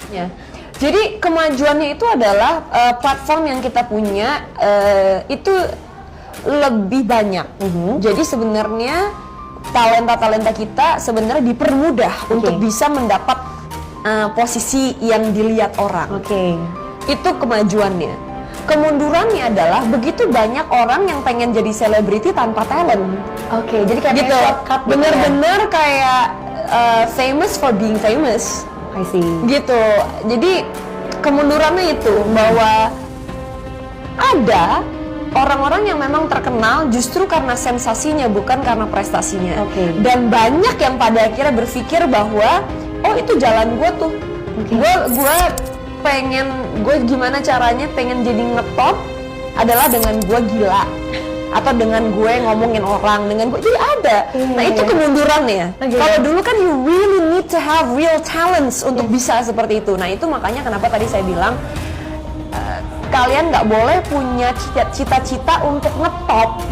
Ya. Jadi kemajuannya itu adalah platform yang kita punya itu lebih banyak. Jadi sebenarnya talenta-talenta kita sebenarnya dipermudah untuk bisa mendapat posisi yang dilihat orang. Itu kemajuannya. Kemundurannya adalah begitu banyak orang yang pengen jadi selebriti tanpa talent. Jadi kayak gitu. Bener-bener kayak famous for being famous. I see. Gitu. Jadi kemundurannya itu bahwa ada orang-orang yang memang terkenal justru karena sensasinya bukan karena prestasinya. Dan banyak yang pada akhirnya berpikir bahwa oh itu jalan gue tuh. Gue gimana caranya pengen jadi ngetop adalah dengan gue gila atau dengan gue ngomongin orang, dengan gue jadi ada. Nah itu kemundurannya. Kalau dulu kan you really need to have real talents untuk bisa seperti itu. Nah itu makanya kenapa tadi saya bilang kalian nggak boleh punya cita-cita untuk ngetop,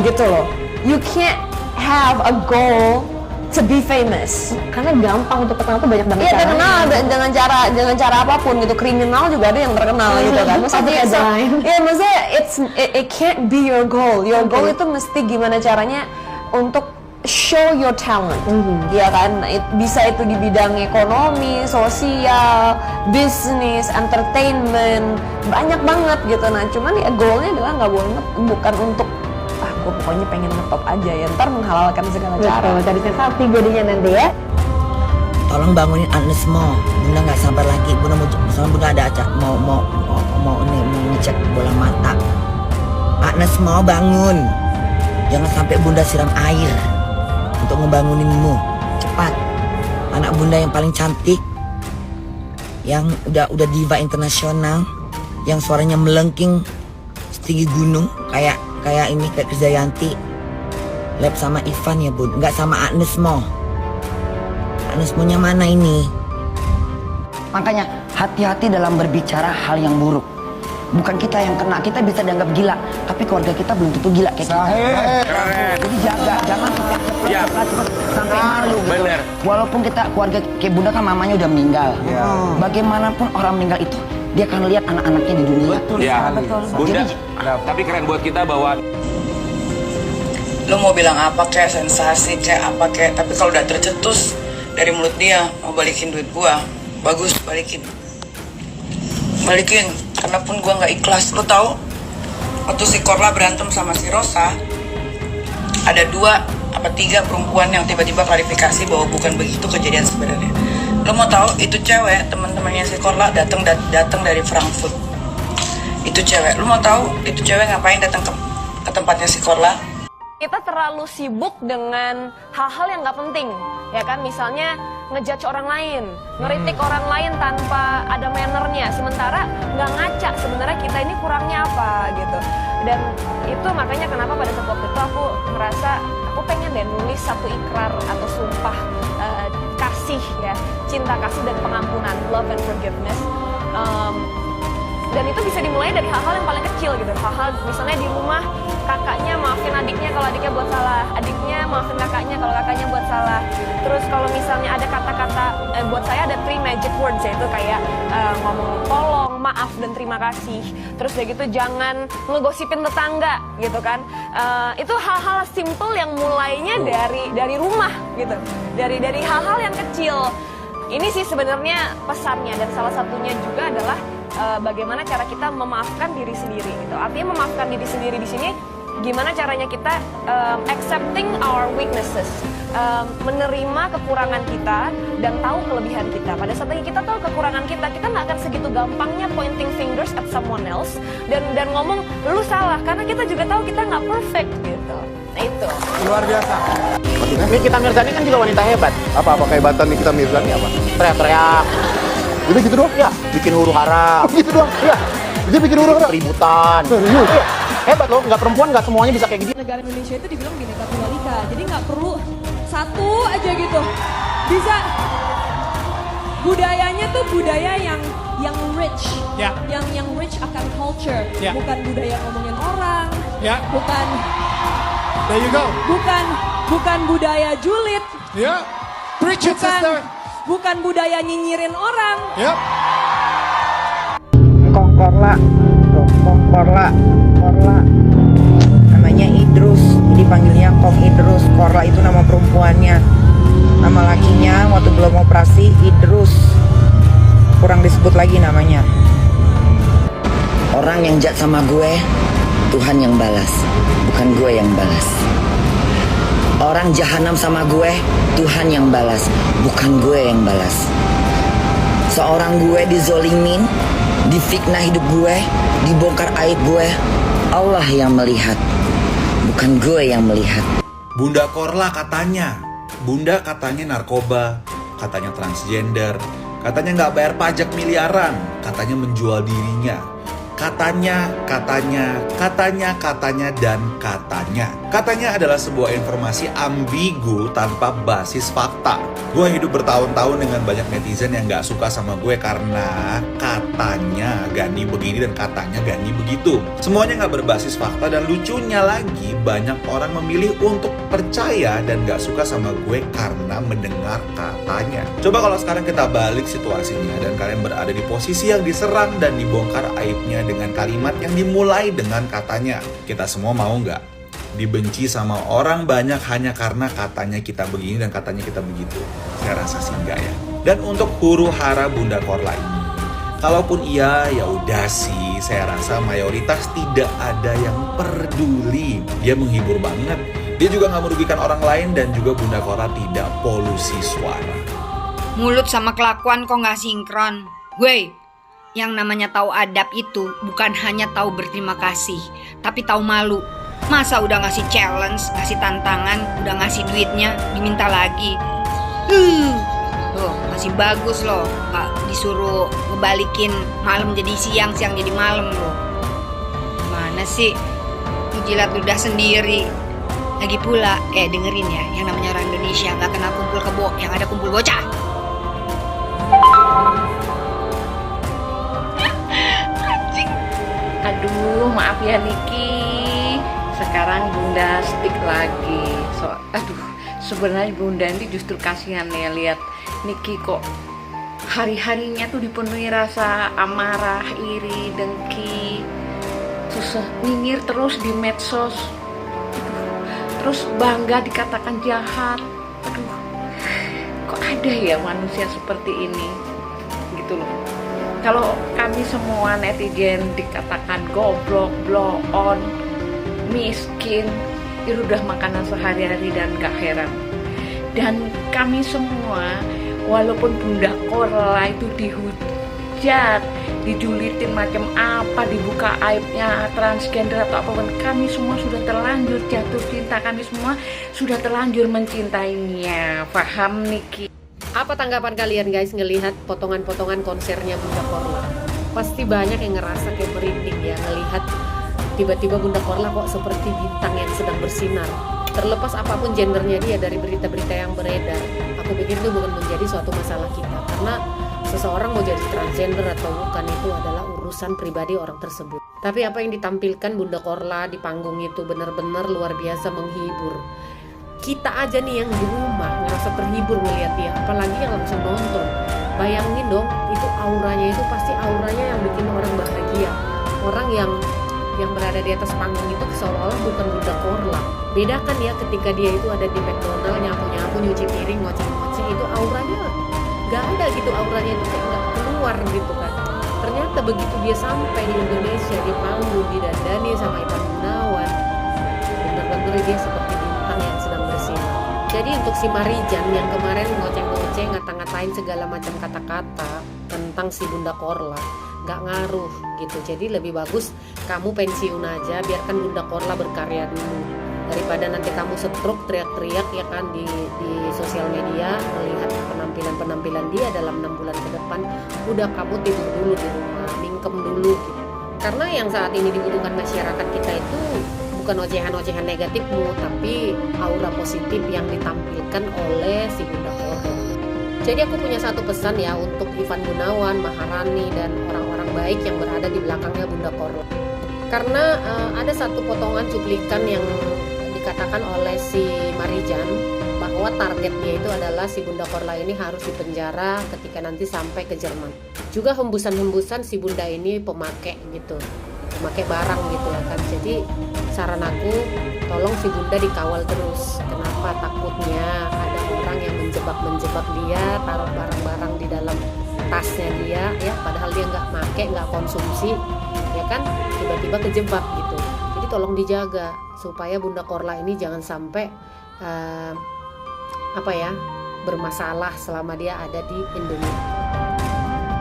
gitu loh. You can't have a goal to be famous. Karena gampang untuk terkenal tuh banyak banget. Iya, terkenal dengan cara apapun gitu. Kriminal juga ada yang terkenal gitu kan. Maksudnya it can't be your goal. Your goal itu mesti gimana caranya untuk show your talent. Ya kan? Bisa itu di bidang ekonomi, sosial, bisnis, entertainment, banyak banget gitu. Nah, cuman ya goalnya adalah nggak boleh bukan untuk gue pokoknya pengen ngetop aja ya, ntar menghalalkan segala cara. Cari sensasi jadinya nanti ya. Tolong bangunin Agnes Mo, Bunda nggak sabar lagi. Bunda ada mau ngecek bola mata. Agnes Mo bangun, jangan sampai Bunda siram air untuk ngebanguninmu. Cepat, anak Bunda yang paling cantik, yang udah diva internasional, yang suaranya melengking setinggi gunung kayak Krisdayanti, lab sama Ivan ya Bun, nggak sama Agnes Mo. Agnes Mo-nya mana ini? Makanya hati-hati dalam berbicara hal yang buruk. Bukan kita yang kena, kita bisa dianggap gila, tapi keluarga kita belum tentu gila kayak kita. Jadi jangan sampai malu. Bener. Walaupun kita keluarga kayak Bunda kan mamanya udah meninggal. Bagaimanapun orang meninggal itu dia akan lihat anak-anaknya di dunia. Betul. Bunda, tapi keren buat kita bahwa lo mau bilang apa kayak sensasi kayak apa kayak, tapi kalau udah tercetus dari mulut dia mau balikin duit gua, bagus balikin. Karena pun gua nggak ikhlas. Lo tahu waktu si Korla berantem sama si Rosa, ada 2 apa 3 perempuan yang tiba-tiba klarifikasi bahwa bukan begitu kejadian sebenarnya. Lo mau tahu itu cewek teman-temannya si Korla datang dari Frankfurt. Itu cewek. Lo mau tahu itu cewek ngapain datang ke tempatnya si Korla? Kita terlalu sibuk dengan hal-hal yang nggak penting, ya kan? Misalnya ngejudge orang lain, ngeritik orang lain tanpa ada mannernya, sementara nggak ngaca sebenarnya kita ini kurangnya apa gitu. Dan itu makanya kenapa pada saat waktu itu aku ngerasa aku pengen deh nulis satu ikrar atau sumpah kasih ya, cinta kasih dan pengampunan, love and forgiveness. Dan itu bisa dimulai dari hal-hal yang paling kecil gitu. Hal-hal misalnya di rumah kakaknya maafin adiknya kalau adiknya buat salah, adiknya maafin kakaknya kalau kakaknya buat salah. Terus kalau misalnya ada kata-kata, buat saya ada 3 magic words, yaitu kayak ngomong tolong, maaf, dan terima kasih. Terus udah gitu jangan ngegosipin tetangga gitu kan. Itu hal-hal simple yang mulainya dari rumah gitu. Dari hal-hal yang kecil. Ini sih sebenarnya pesannya, dan salah satunya juga adalah bagaimana cara kita memaafkan diri sendiri gitu. Artinya memaafkan diri sendiri di sini gimana caranya kita accepting our weaknesses, menerima kekurangan kita dan tahu kelebihan kita. Pada saat kita tahu kekurangan kita nggak akan segitu gampangnya pointing fingers at someone else dan ngomong lu salah, karena kita juga tahu kita nggak perfect gitu. Nah, itu luar biasa. Nikita Mirzani kan juga wanita hebat. Apa kehebatan Nikita Mirzani apa? Teriak-teriak. Udah gitu doang? Ya, bikin huru-hara. Gitu doang? Iya. Dia bikin huru-hara? Ributan. Serius? Iya. Hebat loh, nggak perempuan nggak semuanya bisa kayak gini. Negara Indonesia itu dibilang Bhinneka Tunggal Ika, jadi nggak perlu satu aja gitu. Bisa budayanya tuh budaya yang rich, yang rich akan culture, bukan budaya ngomongin orang, bukan. There you go. Bukan budaya julid. Preach it, sister. Bukan budaya nyinyirin orang. Korla. Namanya Idrus, jadi panggilnya Kong Idrus. Korla itu nama perempuannya. Nama lakinya waktu belum operasi Idrus. Kurang disebut lagi namanya. Orang yang jahat sama gue, Tuhan yang balas, bukan gue yang balas. Orang jahanam sama gue, Tuhan yang balas, bukan gue yang balas. Seorang gue dizolimin, difitnah hidup gue, dibongkar aib gue, Allah yang melihat, bukan gue yang melihat. Bunda Korla katanya narkoba, katanya transgender, katanya nggak bayar pajak miliaran, katanya menjual dirinya. Katanya. Katanya adalah sebuah informasi ambigu tanpa basis fakta. Gue hidup bertahun-tahun dengan banyak netizen yang gak suka sama gue karena katanya Gani begini dan katanya Gani begitu. Semuanya gak berbasis fakta, dan lucunya lagi banyak orang memilih untuk percaya dan gak suka sama gue karena mendengar katanya. Coba kalau sekarang kita balik situasinya dan kalian berada di posisi yang diserang dan dibongkar aibnya dengan kalimat yang dimulai dengan katanya. Kita semua mau nggak dibenci sama orang banyak hanya karena katanya kita begini dan katanya kita begitu? Saya rasa sih enggak ya. Dan untuk huru hara Bunda Korla ini, kalaupun iya, ya udah sih, saya rasa mayoritas tidak ada yang peduli. Dia menghibur banget. Dia juga nggak merugikan orang lain, dan juga Bunda Korla tidak polusi suara. Mulut sama kelakuan kok nggak sinkron. Wey, yang namanya tahu adab itu bukan hanya tahu berterima kasih, tapi tahu malu. Masa udah ngasih challenge, ngasih tantangan, udah ngasih duitnya, diminta lagi. Loh, masih bagus loh, nggak disuruh ngebalikin malam jadi siang, siang jadi malam loh. Gimana sih? Jilat ludah sendiri. Lagi pula, dengerin ya, yang namanya orang Indonesia nggak kenal kumpul kebo, yang ada kumpul bocah. Aduh, maaf ya Niki. Sekarang Bunda stick lagi. Sebenarnya Bunda ini justru kasihan ya lihat Niki kok hari-harinya tuh dipenuhi rasa amarah, iri, dengki, susah nyinyir terus di medsos. Terus bangga dikatakan jahat. Kok ada ya manusia seperti ini? Gitu loh. Kalau kami semua netizen dikatakan goblok, blow on, miskin, itu udah makanan sehari-hari dan gak heran. Dan kami semua, walaupun Bunda Korla itu dihujat, dijulitin macam apa, dibuka aibnya transgender atau apapun, kami semua sudah terlanjur jatuh cinta, kami semua sudah terlanjur mencintainya. Paham Niki? Apa tanggapan kalian guys ngelihat potongan-potongan konsernya Bunda Korla? Pasti banyak yang ngerasa kayak merinding ya ngelihat tiba-tiba Bunda Korla kok seperti bintang yang sedang bersinar. Terlepas apapun gendernya dia dari berita-berita yang beredar, aku pikir itu bukan menjadi suatu masalah kita, karena seseorang mau jadi transgender atau bukan itu adalah urusan pribadi orang tersebut. Tapi apa yang ditampilkan Bunda Korla di panggung itu benar-benar luar biasa menghibur. Kita aja nih yang di rumah ngerasa terhibur ngeliat dia, apalagi yang nggak bisa nonton. Bayangin dong, itu auranya itu pasti auranya yang bikin orang bahagia. Orang yang berada di atas panggung itu seolah-olah bukan Bunda Korla. Bedakan ya ketika dia itu ada di McDonald nyapu-nyapu, nyuci piring, ngoceh-ngoceh, itu auranya nggak ada gitu, auranya itu kayak nggak keluar gitu kan. Ternyata begitu dia sampai di Indonesia, di panggung, didandani sama Ivan Gunawan, bener-bener dia seperti bintang yang sedang bersinar. Jadi untuk si Marijan yang kemarin ngoceh-ngoceh, ngata-ngatain segala macam kata-kata tentang si Bunda Korla, nggak ngaruh gitu. Jadi lebih bagus kamu pensiun aja, biarkan Bunda Korla berkarya dulu, daripada nanti kamu stroke teriak-teriak ya kan di sosial media melihat penampilan dia dalam 6 bulan ke depan. Udah kamu tidur dulu di rumah, mingkem dulu gitu. Karena yang saat ini dibutuhkan masyarakat kita itu bukan ocehan-ocehan negatifmu, tapi aura positif yang ditampilkan oleh si Bunda Korla. Jadi aku punya satu pesan ya untuk Ivan Gunawan, Maharani, dan orang-orang baik yang berada di belakangnya Bunda Korla. Karena ada satu potongan cuplikan yang dikatakan oleh si Marijan bahwa bahwa targetnya itu adalah si Bunda Korla ini harus dipenjara ketika nanti sampai ke Jerman. Juga hembusan-hembusan si Bunda ini pemakai gitu, memakai barang gitu ya kan. Jadi saran aku, tolong si Bunda dikawal terus. Kenapa? Takutnya ada orang yang menjebak dia, taruh barang-barang di dalam tasnya dia ya, padahal dia nggak pakai, nggak konsumsi ya kan, tiba-tiba kejebak gitu. Jadi tolong dijaga supaya Bunda Korla ini jangan sampai bermasalah selama dia ada di Indonesia.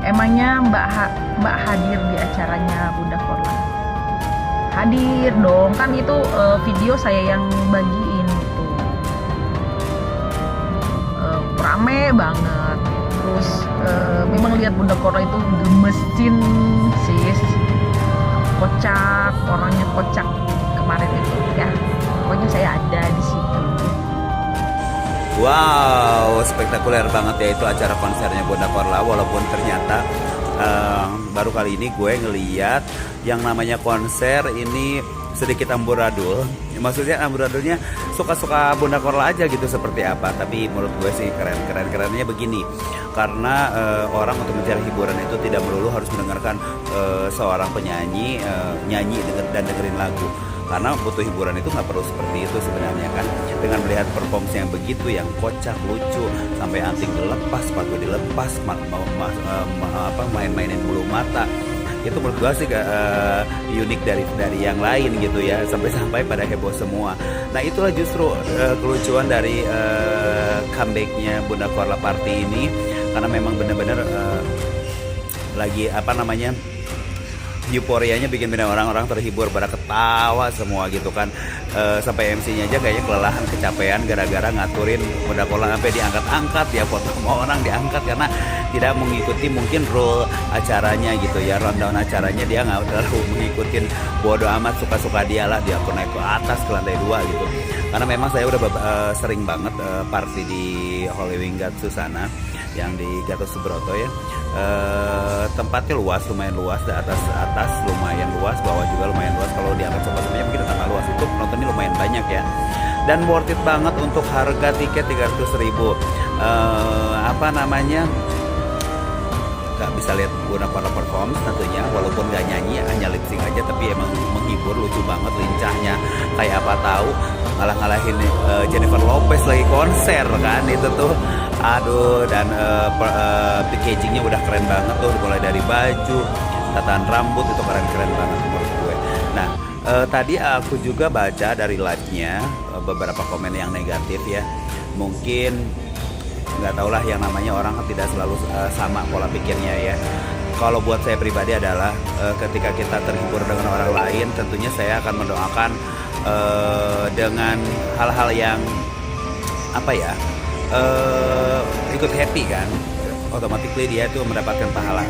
Emangnya Mbak hadir di acaranya Bunda Korla? Hadir dong, kan itu video saya yang bagiin gitu. Rame banget. Terus memang lihat Bunda Korla itu gemesin sis, kocak, orangnya kocak kemarin itu ya. Pokoknya saya ada di situ. Wow, spektakuler banget ya itu acara konsernya Bunda Korla. Walaupun ternyata baru kali ini gue ngeliat yang namanya konser ini sedikit amburadul. Maksudnya amburadulnya suka-suka Bunda Korla aja gitu seperti apa. Tapi menurut gue sih keren-kerennya begini. Karena orang untuk mencari hiburan itu tidak melulu harus mendengarkan seorang penyanyi nyanyi dan dengerin lagu. Karena butuh hiburan itu nggak perlu seperti itu sebenarnya kan. Dengan melihat performance yang begitu, yang kocak, lucu, sampai anting dilepas, sepatu dilepas, main-mainin bulu mata, itu menurut gue sih unik dari yang lain gitu ya, sampai pada heboh semua. Nah itulah justru kelucuan dari comebacknya Bunda Korla Party ini, karena memang benar-benar lagi euforianya bikin orang-orang terhibur, pada ketawa semua gitu kan. Sampai MC-nya aja kayaknya kelelahan, kecapean gara-gara ngaturin Bunda Korla sampai diangkat-angkat ya, foto sama orang diangkat karena tidak mengikuti mungkin rule acaranya gitu ya, rundown acaranya dia nggak terlalu mengikutin, bodo amat, suka-suka dia lah, dia pun naik ke atas ke lantai 2 gitu. Karena memang saya udah sering banget party di Holy Wing Gatsu sana, yang di Gatot Subroto ya. Tempatnya lumayan luas, di atas lumayan luas, bawah juga lumayan luas. Kalau diangkat sofa-sofanya mungkin tambah luas, itu penontonnya lumayan banyak ya. Dan worth it banget untuk harga tiket 300.000. Gak bisa lihat Bunda Korla perform tentunya, walaupun gak nyanyi, hanya lip sync aja, tapi emang menghibur, lucu banget, lincahnya kayak apa tahu ngalah-ngalahin Jennifer Lopez lagi konser kan itu tuh. Aduh, dan packagingnya udah keren banget tuh, mulai dari baju, tataan rambut, itu keren-keren banget menurut gue. Nah, tadi aku juga baca dari live-nya beberapa komen yang negatif ya. Mungkin nggak tau lah, yang namanya orang tidak selalu sama pola pikirnya ya. Kalau buat saya pribadi adalah ketika kita terhibur dengan orang lain, tentunya saya akan mendoakan dengan hal-hal yang ikut happy kan, automatically dia itu mendapatkan pahala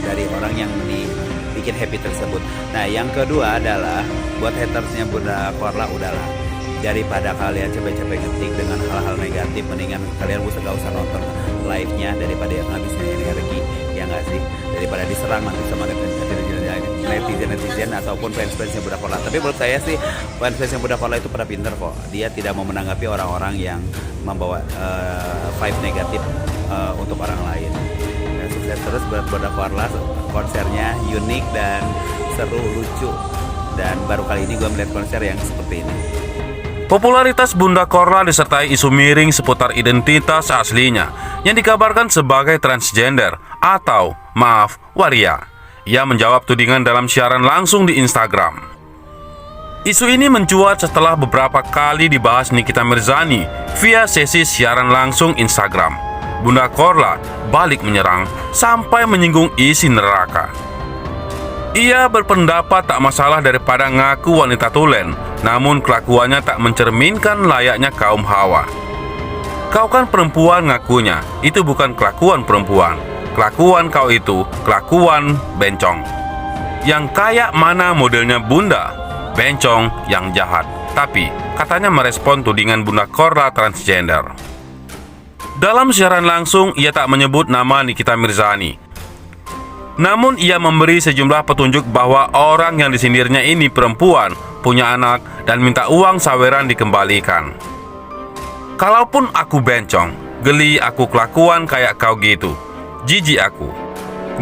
dari orang yang bikin happy tersebut. Nah yang kedua adalah buat hatersnya Bunda Korla, udahlah, daripada kalian capek-capek ngetik dengan hal-hal negatif, mendingan kalian gak usah nonton live-nya daripada yang ngabisin energi, ya nggak sih, daripada diserang nanti sama netizen ataupun fans-fansnya Bunda Korla. Tapi menurut saya sih fans-fansnya Bunda Korla itu pada pinter kok, dia tidak mau menanggapi orang-orang yang membawa vibe negatif untuk orang lain. Dan sukses terus buat Bunda Korla, konsernya unik dan seru, lucu, dan baru kali ini gue melihat konser yang seperti ini. Popularitas Bunda Korla disertai isu miring seputar identitas aslinya yang dikabarkan sebagai transgender atau waria. Ia menjawab tudingan dalam siaran langsung di Instagram. Isu ini mencuat setelah beberapa kali dibahas Nikita Mirzani via sesi siaran langsung Instagram. Bunda Korla balik menyerang sampai menyinggung isi neraka. Ia berpendapat tak masalah daripada ngaku wanita tulen, namun kelakuannya tak mencerminkan layaknya kaum Hawa. Kau kan perempuan, ngakunya, itu bukan kelakuan perempuan. Kelakuan kau itu kelakuan bencong. Yang kayak mana modelnya Bunda? Bencong yang jahat. Tapi katanya merespon tudingan Bunda Korla transgender. Dalam siaran langsung ia tak menyebut nama Nikita Mirzani. Namun ia memberi sejumlah petunjuk bahwa orang yang disindirnya ini perempuan, punya anak, dan minta uang saweran dikembalikan. Kalaupun aku bencong, geli aku kelakuan kayak kau gitu. Jijik aku.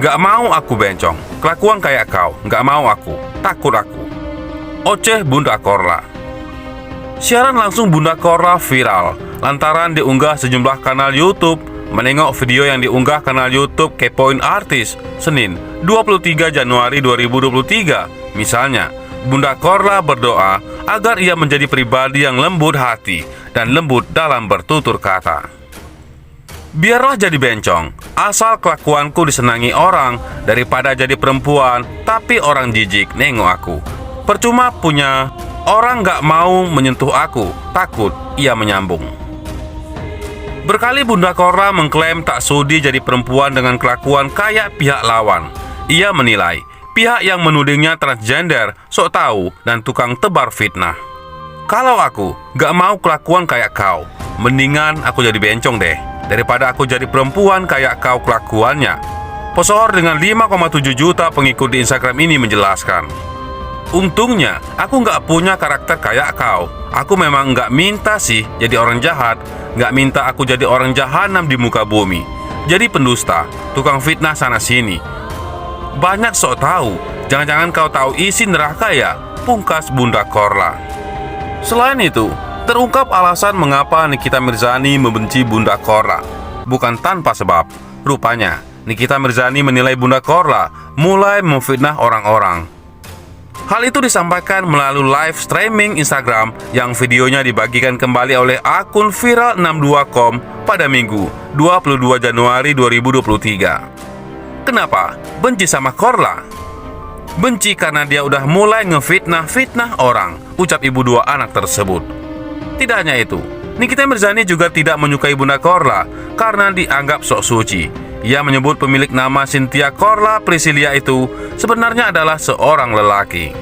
Gak mau aku bencong, kelakuan kayak kau. Gak mau aku, takut aku. Oceh Bunda Korla. Siaran langsung Bunda Korla viral lantaran diunggah sejumlah kanal YouTube. Menengok video yang diunggah kanal YouTube Kepoin Artis Senin 23 Januari 2023. Misalnya, Bunda Korla berdoa agar ia menjadi pribadi yang lembut hati dan lembut dalam bertutur kata. Biarlah jadi bencong, asal kelakuanku disenangi orang daripada jadi perempuan tapi orang jijik nengok aku. Percuma punya orang gak mau menyentuh aku, takut ia menyambung. Berkali Bunda Korla mengklaim tak sudi jadi perempuan dengan kelakuan kayak pihak lawan. Ia menilai pihak yang menudingnya transgender, sok tahu dan tukang tebar fitnah. Kalau aku gak mau kelakuan kayak kau, mendingan aku jadi bencong deh, daripada aku jadi perempuan kayak kau kelakuannya. Pesohor dengan 5,7 juta pengikut di Instagram ini menjelaskan. Untungnya aku gak punya karakter kayak kau. Aku memang gak minta sih jadi orang jahat, gak minta aku jadi orang jahanam di muka bumi, jadi pendusta, tukang fitnah sana sini. Banyak sok tahu, jangan-jangan kau tahu isi neraka ya, pungkas Bunda Korla. Selain itu, terungkap alasan mengapa Nikita Mirzani membenci Bunda Korla. Bukan tanpa sebab. Rupanya, Nikita Mirzani menilai Bunda Korla mulai memfitnah orang-orang. Hal itu disampaikan melalui live streaming Instagram yang videonya dibagikan kembali oleh akun viral62.com pada Minggu 22 Januari 2023. Kenapa benci sama Korla? Benci karena dia udah mulai ngefitnah orang, ucap ibu dua anak tersebut. Tidak hanya itu, Nikita Mirzani juga tidak menyukai Bunda Korla karena dianggap sok suci. Ia menyebut pemilik nama Cynthia Korla Priscilia itu sebenarnya adalah seorang lelaki.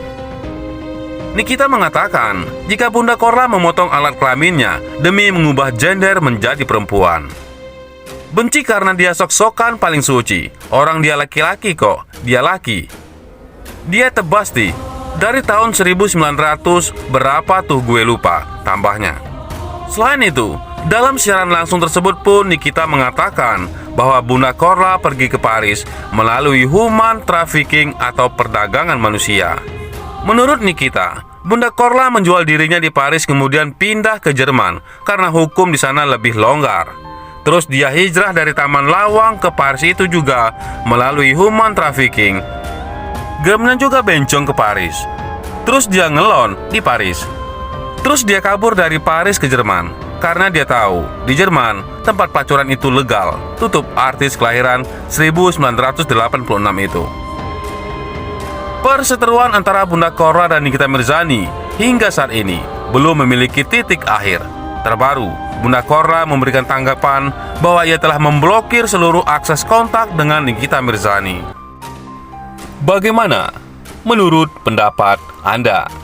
Nikita mengatakan jika Bunda Korla memotong alat kelaminnya demi mengubah gender menjadi perempuan. Benci karena dia sok-sokan paling suci. Orang dia laki-laki kok, dia laki. Dia tebas nih, dari tahun 1900 berapa tuh gue lupa, tambahnya. Selain itu, dalam siaran langsung tersebut pun Nikita mengatakan bahwa Bunda Korla pergi ke Paris melalui human trafficking atau perdagangan manusia. Menurut Nikita, Bunda Korla menjual dirinya di Paris kemudian pindah ke Jerman karena hukum di sana lebih longgar. Terus dia hijrah dari Taman Lawang ke Paris itu juga melalui human trafficking. Kemudian juga bencong ke Paris. Terus dia ngelon di Paris. Terus dia kabur dari Paris ke Jerman karena dia tahu di Jerman tempat pacuran itu legal, tutup artis kelahiran 1986 itu. Perseteruan antara Bunda Korla dan Nikita Mirzani hingga saat ini belum memiliki titik akhir. Terbaru, Bunda Korla memberikan tanggapan bahwa ia telah memblokir seluruh akses kontak dengan Nikita Mirzani. Bagaimana menurut pendapat Anda?